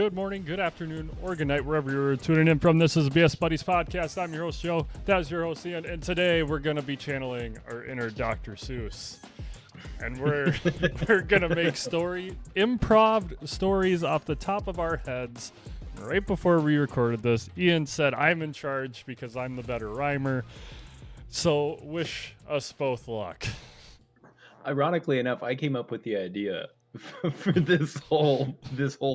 Good morning, good afternoon, or good night, wherever you're tuning in from. This is BS Buddies Podcast. I'm your host, Joe. That's your host, Ian. And today we're going to be channeling our inner Dr. Seuss. And we're going to make improv stories off the top of our heads. Right before we recorded this, Ian said, I'm in charge because I'm the better rhymer. So wish us both luck. Ironically enough, I came up with the idea for this whole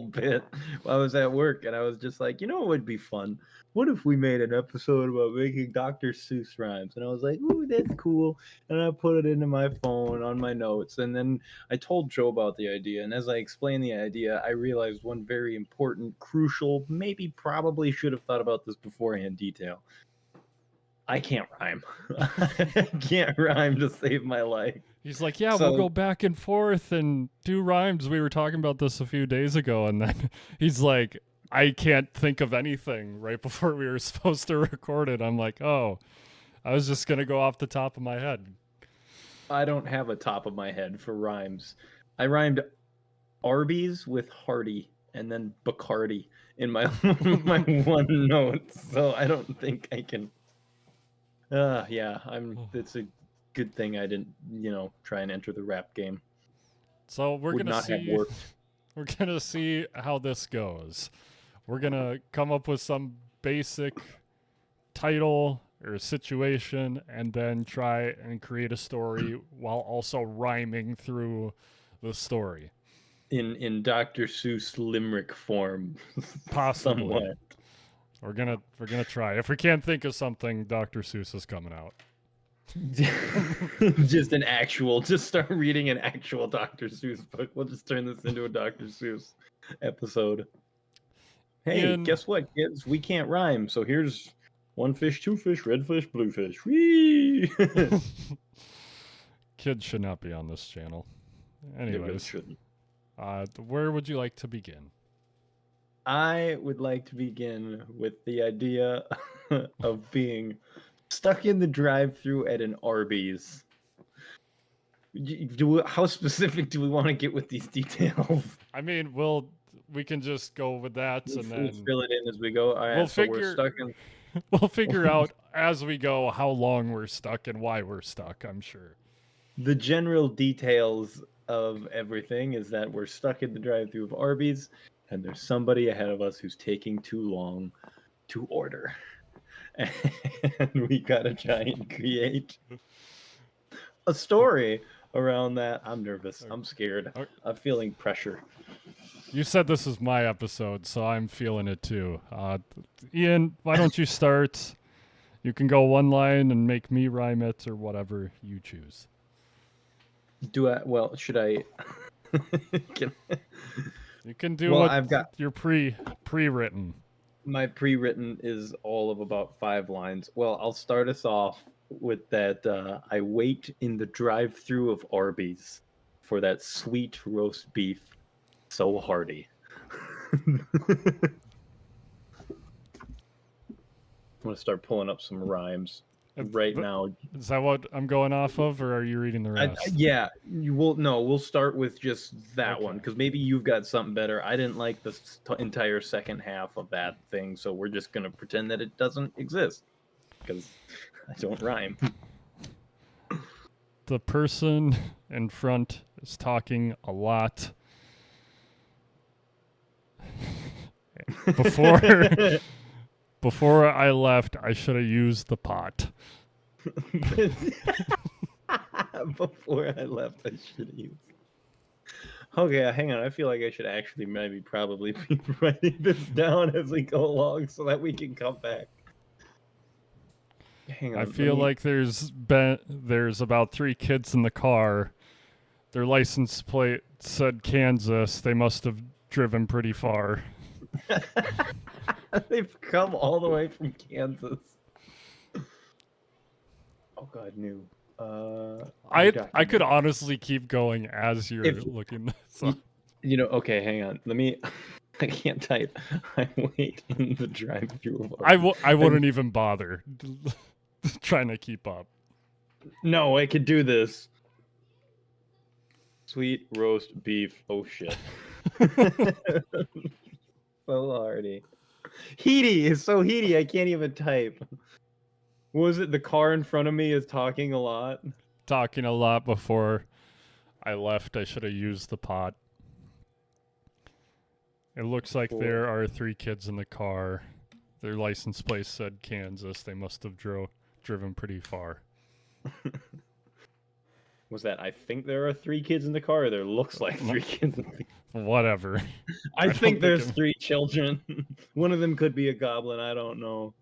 bit while I was at work, and I was just like, what would be fun? What if we made an episode about making Dr. Seuss rhymes? And I was like, ooh, that's cool. And I put it into my phone on my notes, and then I told Joe about the idea. And as I explained the idea, I realized one very important, crucial, maybe probably should have thought about this beforehand detail. I can't rhyme. I can't rhyme to save my life. He's like, we'll go back and forth and do rhymes. We were talking about this a few days ago. And then he's like, I can't think of anything right before we were supposed to record it. I'm like, oh, I was just going to go off the top of my head. I don't have a top of my head for rhymes. I rhymed Arby's with Hardy and then Bacardi in my one note. So I don't think I can. It's a good thing I didn't, try and enter the rap game. So we're gonna see how this goes. We're gonna come up with some basic title or situation, and then try and create a story while also rhyming through the story. In Dr. Seuss limerick form, possibly. Somewhat. We're gonna try. If we can't think of something, Dr. Seuss is coming out. Just start reading an actual Dr. Seuss book. We'll just turn this into a Dr. Seuss episode. Hey, guess what, kids? We can't rhyme, so here's one fish, two fish, red fish, blue fish. Whee! Kids should not be on this channel. Anyways, shouldn't. Where would you like to begin? I would like to begin with the idea of being stuck in the drive-thru at an Arby's. How specific do we want to get with these details? I mean, we can just go with that, and then fill it in as we go. All right, we're stuck in. We'll figure out as we go how long we're stuck and why we're stuck. I'm sure. The general details of everything is that we're stuck in the drive-thru of Arby's, and there's somebody ahead of us who's taking too long to order. And we gotta try and create a story around that. I'm nervous. I'm scared. I'm feeling pressure. You said this is my episode, so I'm feeling it too. Ian, why don't you start? You can go one line and make me rhyme it, or whatever you choose. Should I? You can do what I've got. Your pre-written. My pre-written is all of about 5 lines. Well, I'll start us off with that. I wait in the drive-thru of Arby's for that sweet roast beef, so hearty. I'm gonna start pulling up some rhymes right now. Is that what I'm going off of, or are you reading the rest? Yeah, we'll start with just that one, because maybe you've got something better. I didn't like the entire second half of that thing, so we're just gonna pretend that it doesn't exist, because I don't rhyme. The person in front is talking a lot. Before I left, I should have used the pot. Before I left, I should have used. Okay, hang on. I feel like I should actually probably be writing this down as we go along so that we can come back. Hang on. I feel like there's about 3 kids in the car. Their license plate said Kansas. They must have driven pretty far. They've come all the way from Kansas. Oh God, new. I could honestly keep going as you're looking this up. Okay, hang on. Let me. I can't type. I wait in the drive-thru. I wouldn't even bother trying to keep up. No, I could do this. Sweet roast beef. Oh shit. So hardy. Heaty is so heaty. I can't even type. Was it the car in front of me is talking a lot? Talking a lot before I left. I should have used the pot. It looks like Cool. there are 3 kids in the car. Their license plate said Kansas. They must have driven pretty far. Was that I think there are 3 kids in the car, or there looks like 3 kids in the car? Whatever. I don't think there's it- 3 children. One of them could be a goblin, I don't know.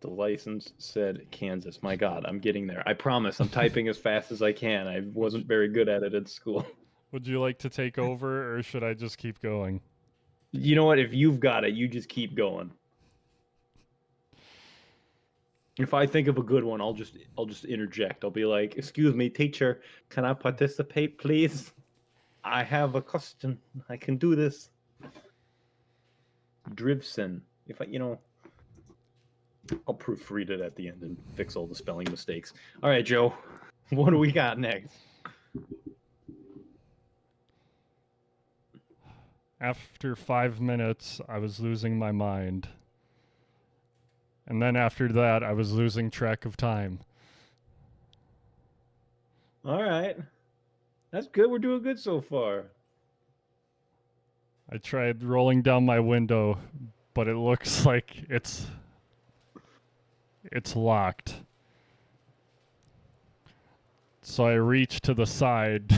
The license said Kansas. My God, I'm getting there. I promise. I'm typing as fast as I can. I wasn't very good at it at school. Would you like to take over, or should I just keep going? You know what? If you've got it, you just keep going. If I think of a good one, I'll just interject. I'll be like, "Excuse me, teacher, can I participate, please? I have a question. I can do this." Drivsen. If I, I'll proofread it at the end and fix all the spelling mistakes. All right, Joe. What do we got next? After 5 minutes, I was losing my mind. And then after that, I was losing track of time. All right. That's good. We're doing good so far. I tried rolling down my window, but it looks like it's locked. So I reach to the side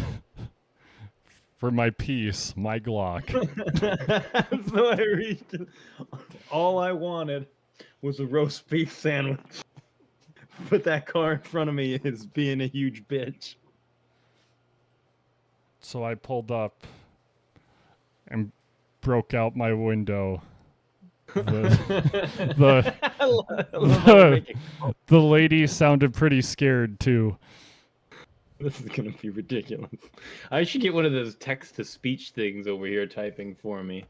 for my piece, my Glock. So I reached. All I wanted was a roast beef sandwich. But that car in front of me is being a huge bitch. So I pulled up and broke out my window. The lady sounded pretty scared too. This is gonna be ridiculous. I should get one of those text-to-speech things over here typing for me.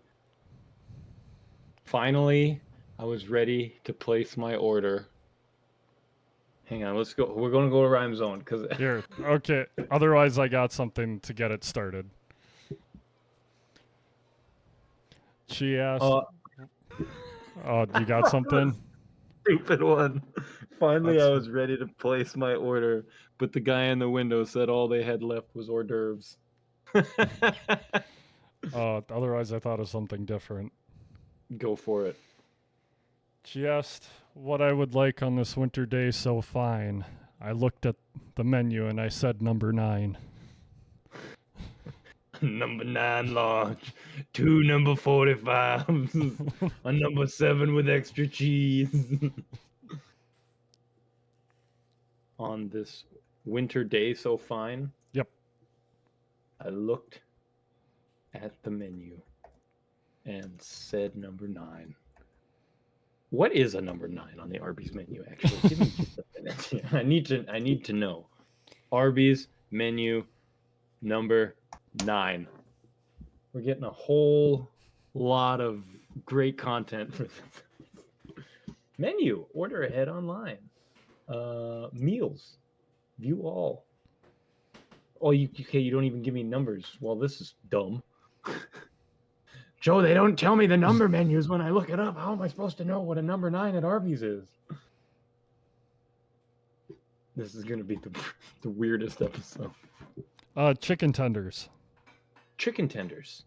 Finally, I was ready to place my order. Hang on, let's go. We're gonna go to Rhyme Zone because Here, okay. Otherwise, I got something to get it started. She asked, "Oh, you got something?" Stupid one. Finally, That's- I was ready to place my order, but the guy in the window said all they had left was hors d'oeuvres. Otherwise, I thought of something different. Go for it. She asked what I would like on this winter day so fine. I looked at the menu and I said number 9. Number 9 large, 2 number 45s, a number 7 with extra cheese. On this winter day so fine. Yep. I looked at the menu and said number 9. What is a number 9 on the Arby's menu, actually? Give me just a minute. I need to know. Arby's menu number 9. We're getting a whole lot of great content for this. Menu. Order ahead online. Meals. View all. Oh, you don't even give me numbers. Well, this is dumb. Joe, they don't tell me the number menus when I look it up. How am I supposed to know what a number 9 at Arby's is? This is going to be the weirdest episode. Chicken tenders. Chicken tenders.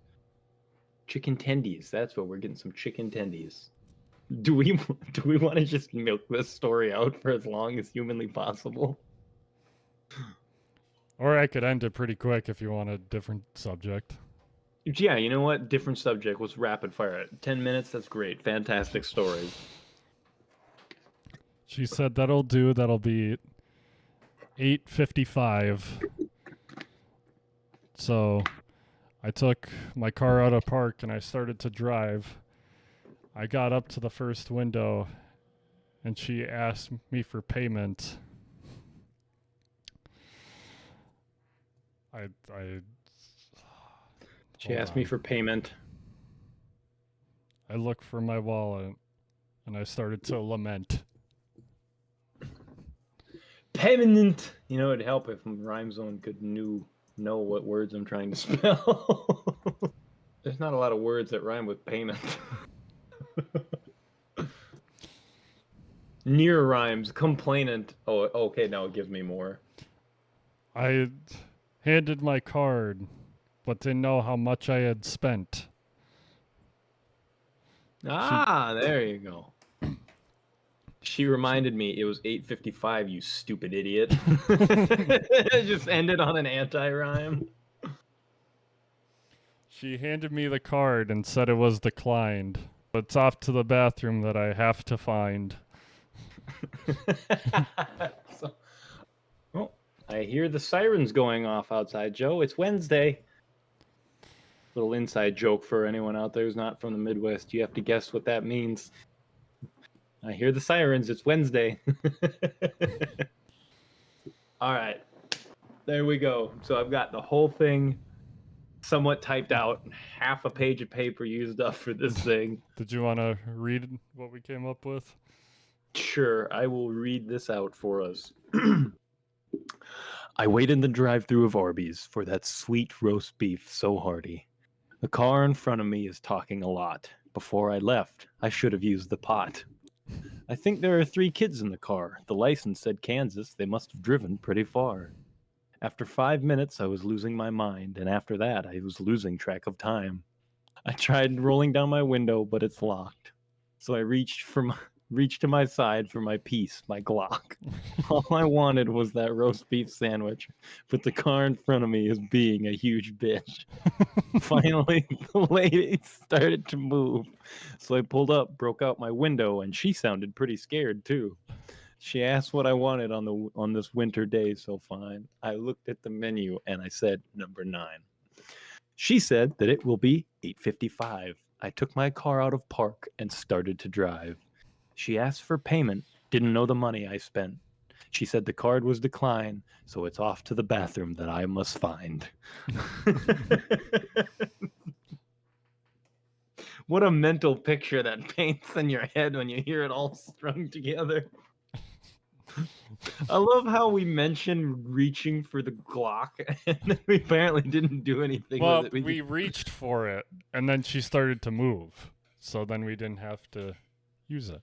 Chicken tendies. That's what we're getting, some chicken tendies. Do we want to just milk this story out for as long as humanly possible? Or I could end it pretty quick if you want a different subject. Yeah, you know what? Different subject. Let's rapid fire it. 10 minutes. That's great. Fantastic story. She said that'll do. That'll be 8:55. So I took my car out of park and I started to drive. I got up to the first window and she asked me for payment. She asked me for payment. I looked for my wallet and I started to lament. Payment. You know, it'd help if Rhyme Zone could knew know what words I'm trying to spell. There's not a lot of words that rhyme with payment. Near rhymes. Complainant. Oh, okay. Now give me more. I handed my card, but didn't know how much I had spent. There you go. She reminded me it was 8:55. You stupid idiot. It just ended on an anti-rhyme. She handed me the card and said it was declined. It's off to the bathroom that I have to find. So, oh, I hear the sirens going off outside, Joe. It's Wednesday. Little inside joke for anyone out there who's not from the Midwest. You have to guess what that means. I hear the sirens. It's Wednesday. All right. There we go. So I've got the whole thing somewhat typed out. Half a page of paper used up for this thing. Did you want to read what we came up with? Sure, I will read this out for us. I wait in the drive-thru of Arby's for that sweet roast beef so hearty. The car in front of me is talking a lot. Before I left, I should have used the pot. I think there are 3 kids in the car. The license said Kansas. They must have driven pretty far. After 5 minutes, I was losing my mind, and after that, I was losing track of time. I tried rolling down my window, but it's locked. So I reached to my side for my piece, my Glock. All I wanted was that roast beef sandwich, but the car in front of me is being a huge bitch. Finally, the lady started to move, so I pulled up, broke out my window, and she sounded pretty scared too. She asked what I wanted on this winter day, so fine. I looked at the menu and I said number 9. She said that it will be 8:55. I took my car out of park and started to drive. She asked for payment, didn't know the money I spent. She said the card was declined, so it's off to the bathroom that I must find. What a mental picture that paints in your head when you hear it all strung together. I love how we mentioned reaching for the Glock, and then we apparently didn't do anything Well, with it. we reached for it, and then she started to move. So then we didn't have to use it.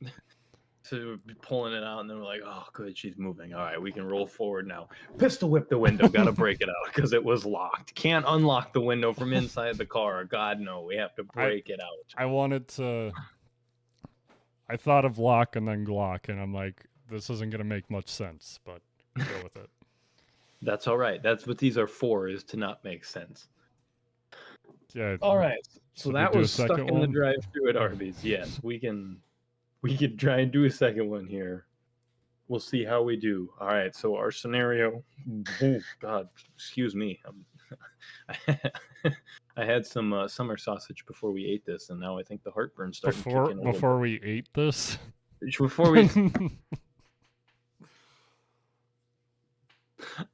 So we're pulling it out, and then we're like, oh, good, she's moving. All right, we can roll forward now. Pistol whip the window. Got to break it out because it was locked. Can't unlock the window from inside the car. God, no. We have to break it out. I wanted to... I thought of lock and then Glock, and I'm like, this isn't going to make much sense, but go with it. That's all right. That's what these are for, is to not make sense. Yeah. All right. So that was stuck in the one? drive-thru at Arby's. Yes, we can try and do a second one here. We'll see how we do. All right. So our scenario. Oh, God, excuse me. I had some summer sausage before we ate this, and now I think the heartburn's starting to kick in. Before we ate this? Before we.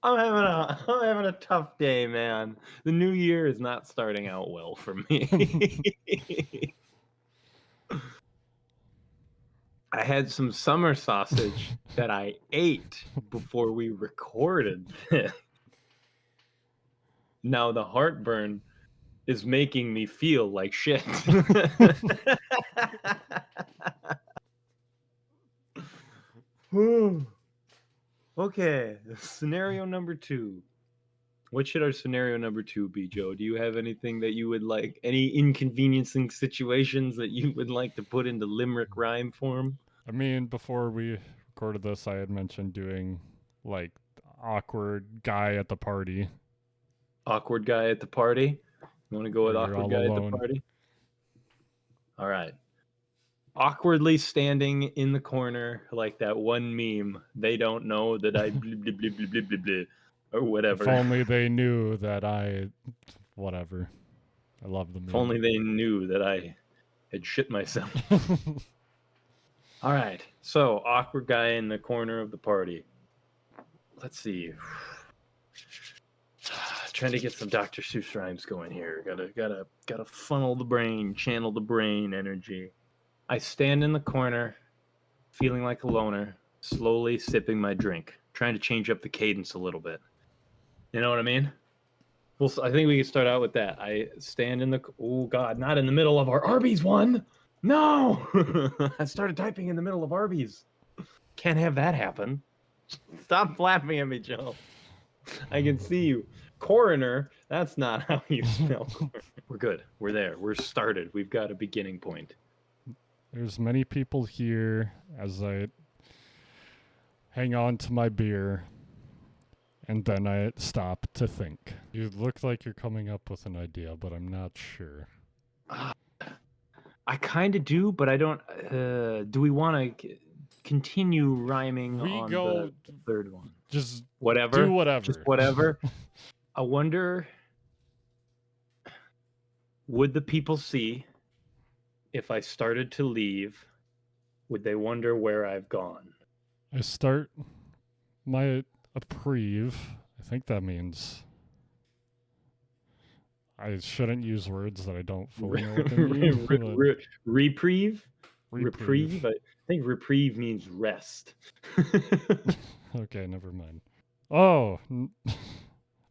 I'm having a tough day, man. The new year is not starting out well for me. I had some summer sausage that I ate before we recorded this. Now the heartburn is making me feel like shit. Okay, scenario number 2. What should our scenario number 2 be, Joe? Do you have anything that you would like, any inconveniencing situations that you would like to put into limerick rhyme form? I mean, before we recorded this, I had mentioned doing like awkward guy at the party. Awkward guy at the party? You want to go with awkward guy alone. at the party? All right. Awkwardly standing in the corner like that one meme. They don't know that I blah, blah, blah, blah, blah, blah, blah, or whatever. If only they knew that I... Whatever. I love the meme. If only they knew that I had shit myself. All right. So, awkward guy in the corner of the party. Let's see. Trying to get some Dr. Seuss rhymes going here. Gotta funnel the brain, channel the brain energy. I stand in the corner, feeling like a loner, slowly sipping my drink, trying to change up the cadence a little bit. You know what I mean? Well, I think we can start out with that. I stand in the. Oh God, not in the middle of our Arby's one. No, I started typing in the middle of Arby's. Can't have that happen. Stop laughing at me, Joe. I can see you. Coroner. That's not how you spell coroner. We're good. We're there. We're started. We've got a beginning point. There's many people here as I hang on to my beer, and then I stop to think. You look like you're coming up with an idea, but I'm not sure. I kind of do, but I don't. Do we want to continue rhyming We on go the third one? just Whatever. do whatever. Just whatever. I wonder, would the people see if I started to leave? Would they wonder where I've gone? I start my approve. I think that means I shouldn't use words that I don't fully know what they mean. Reprieve? Reprieve. I think reprieve means rest. Okay, never mind. Oh,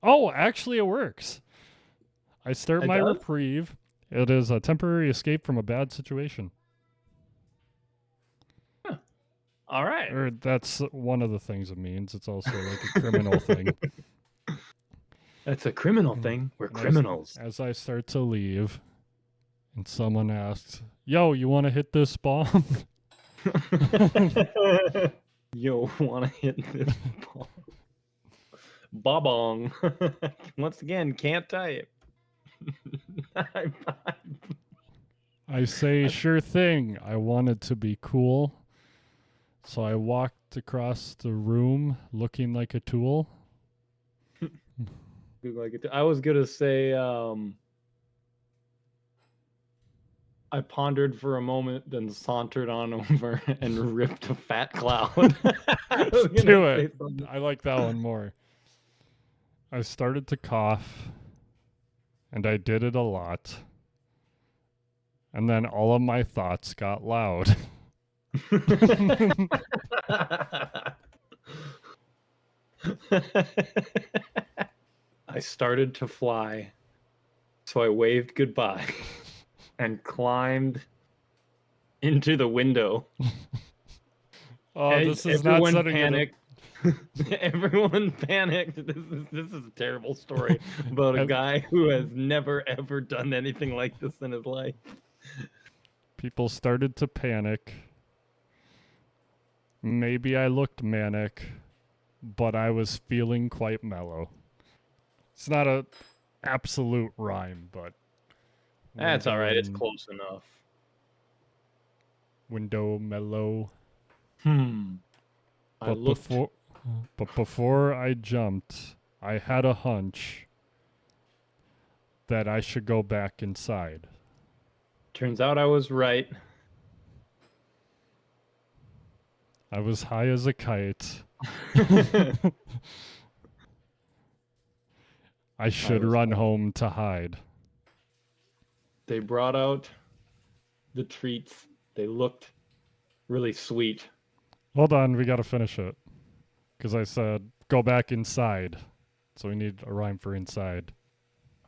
oh, actually, it works. I start It my does? reprieve. It is a temporary escape from a bad situation. All right. Or that's one of the things it means. It's also like a criminal thing. That's a criminal thing. We're And criminals. As I start to leave, and someone asks, "Yo, you want to hit this bomb?" Yo, wanna hit this ball? Bobong. Once again, can't type. I say, "Sure thing." I wanted to be cool, so I walked across the room looking like a tool. I was gonna say, I pondered for a moment, then sauntered on over and ripped a fat cloud. Do it. I like that one more. I started to cough, and I did it a lot. And then all of my thoughts got loud. I started to fly, so I waved goodbye and climbed into the window. Oh, this is not Everyone setting panicked. Everyone panicked. This is a terrible story about a guy who has never ever done anything like this in his life. People started to panic. Maybe I looked manic, but I was feeling quite mellow. It's not a absolute rhyme, but That's all right. It's close enough. Window mellow. But before I jumped, I had a hunch that I should go back inside. Turns out I was right. I was high as a kite. I should run home to hide. They brought out the treats. They looked really sweet. Hold on, we gotta finish it. Because I said, go back inside. So we need a rhyme for inside.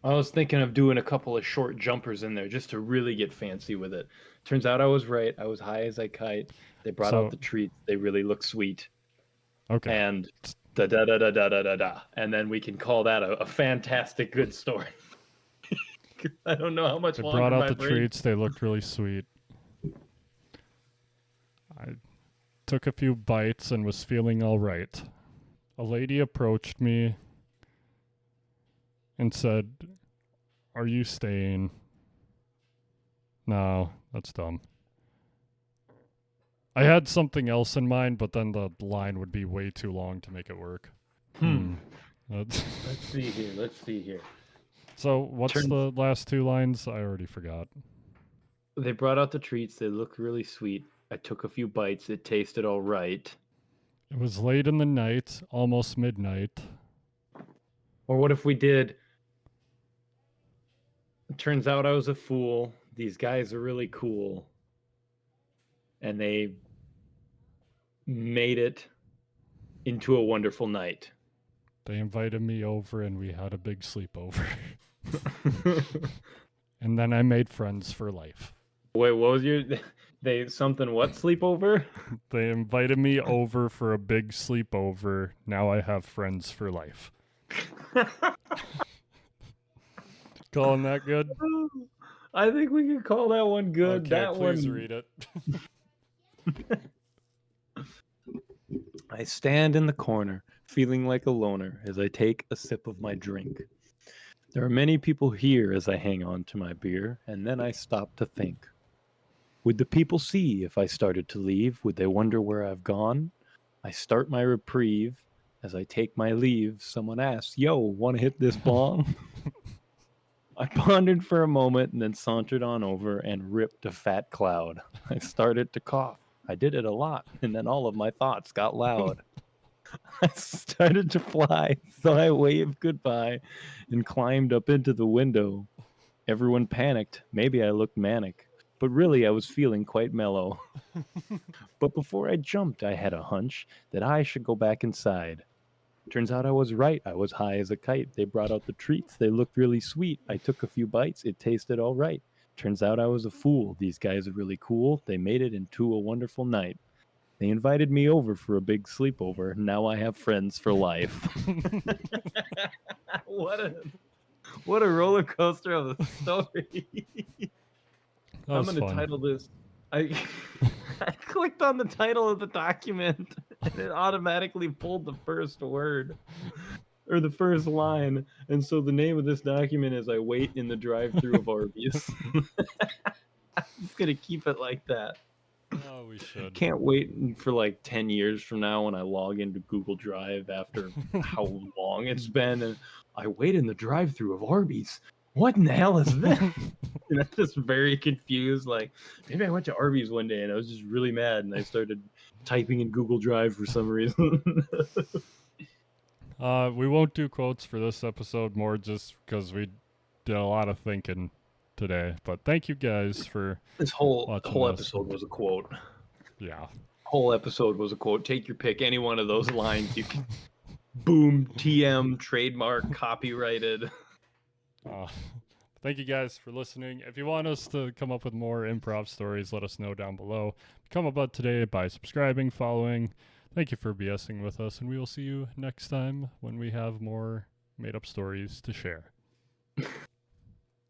I was thinking of doing a couple of short jumpers in there just to really get fancy with it. Turns out I was right. I was high as a kite. They brought out the treats. They really look sweet. Okay. And da da da da da da da da. And then we can call that a fantastic good story. I don't know how much they longer brought out my the brain... treats. They looked really sweet. I took a few bites and was feeling all right. A lady approached me and said, "Are you staying?" No, that's dumb. I had something else in mind, but then the line would be way too long to make it work. Let's see here. So what's the last two lines? I already forgot. They brought out the treats. They looked really sweet. I took a few bites. It tasted all right. It was late in the night, almost midnight. Or what if we did... It turns out I was a fool. These guys are really cool. And they made it into a wonderful night. They invited me over and we had a big sleepover. And then I made friends for life. Wait, what was your they something what sleepover? They invited me over for a big sleepover. Now I have friends for life. Calling that good? I think we can call that one good. Okay, That please one. read it. I stand in the corner, feeling like a loner as I take a sip of my drink. There are many people here as I hang on to my beer, and then I stop to think. Would the people see if I started to leave? Would they wonder where I've gone? I start my reprieve. As I take my leave, someone asks, "Yo, wanna hit this bong?" I pondered for a moment and then sauntered on over and ripped a fat cloud. I started to cough. I did it a lot, and then all of my thoughts got loud. I started to fly, so I waved goodbye and climbed up into the window. Everyone panicked. Maybe I looked manic, but really I was feeling quite mellow. But before I jumped, I had a hunch that I should go back inside. Turns out I was right. I was high as a kite. They brought out the treats. They looked really sweet. I took a few bites. It tasted all right. Turns out I was a fool. These guys are really cool. They made it into a wonderful night. They invited me over for a big sleepover. Now I have friends for life. What a roller coaster of a story. That I'm was gonna fun. title this. I I clicked on the title of the document and it automatically pulled the first word or the first line. And so the name of this document is "I Wait in the Drive-Thru of Arby's." I'm just gonna keep it like that. Oh, we should. Can't wait for like 10 years from now when I log into Google Drive after how long it's been and I wait in the drive-thru of Arby's. What in the hell is this? And I'm just very confused. Like, maybe I went to Arby's one day and I was just really mad and I started typing in Google Drive for some reason. We won't do quotes for this episode more just because we did a lot of thinking today. But thank you guys for This whole watching whole this. episode was a quote. Yeah. Whole episode was a quote. Take your pick. Any one of those lines you can boom, TM, trademark, copyrighted. Thank you guys for listening. If you want us to come up with more improv stories, let us know down below. Become a bud today by subscribing, following. Thank you for BSing with us, and we will see you next time when we have more made up stories to share.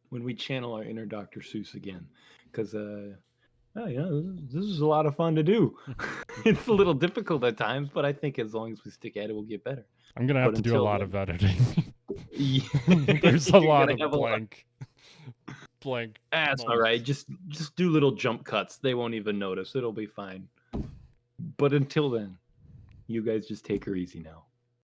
When we channel our inner Dr. Seuss again. Because, this is a lot of fun to do. It's a little difficult at times, but I think as long as we stick at it, we'll get better. I'm going to have But to do a until lot then- of editing. Yeah. There's a You're lot gonna of have a lot- blank. That's all moments. right. Just do little jump cuts. They won't even notice. It'll be fine. But until then, you guys just take her easy now.